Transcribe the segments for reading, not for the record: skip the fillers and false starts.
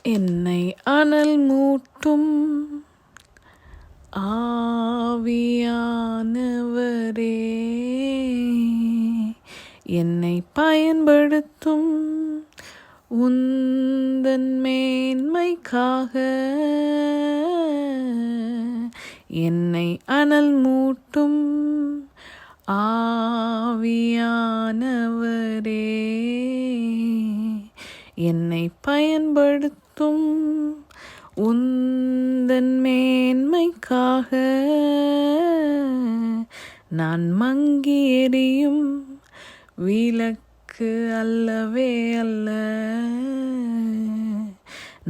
என்னை அனல் மூட்டும் ஆவியானவரே, என்னை பயன்படுத்தும் உந்தன் மேன்மைக்காக. என்னை அனல் மூட்டும் ஆவியானவரே, என்னை பயன்படுத்தும் உந்தன் மேன்மைக்காக. நான் மங்கி எரியும் விளக்கு அல்லவே அல்ல,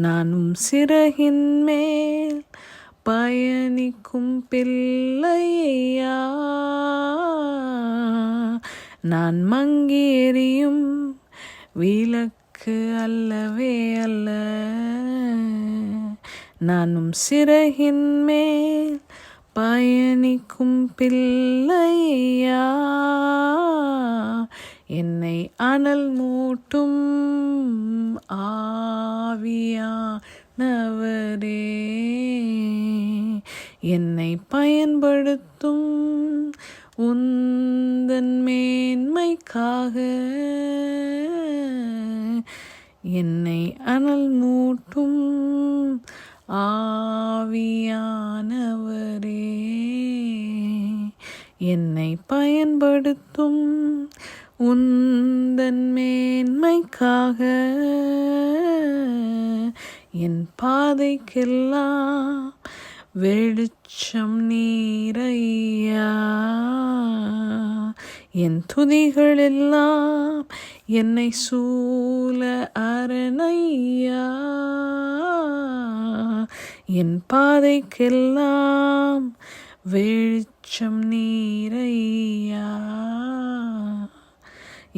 நானும் சிறகின் மேல் பயணிக்கும் பிள்ளையா. நான் மங்கி எரியும் விளக்கு அல்லவே அல்ல, நானும் சிறகின் மேல் பயணிக்கும் பிள்ளையா. என்னை அனல் மூட்டும் ஆவியானவரே, என்னை பயன்படுத்தும் உந்தன் மேன்மைக்காக. என்னை அனல் மூட்டும் ஆவியானவரே, என்னை பயன்படுத்தும் உந்தன் மேன்மைக்காக. என் பாதைக்கெல்லாம் வெளிச்சம் நீரையா, என் துதிகளெல்லாம் என்னை சூழ அரணமையா. என் பாதைக்கெல்லாம் வெளிச்சம் நீரையா,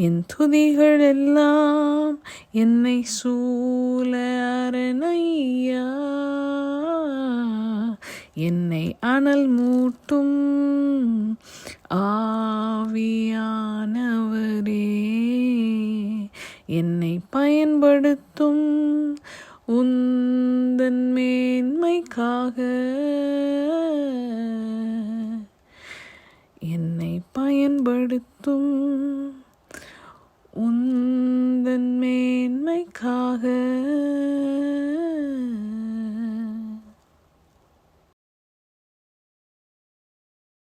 என் துதிகளெல்லாம் என்னை சூழ அரணமையா. என்னை அனல் மூட்டும் ஆவியானவரே, என்னை பயன்படுத்தும் உந்தன் மேன்மைக்காக. என்னை பயன்படுத்தும் உந்தன் மேன்மைக்காக.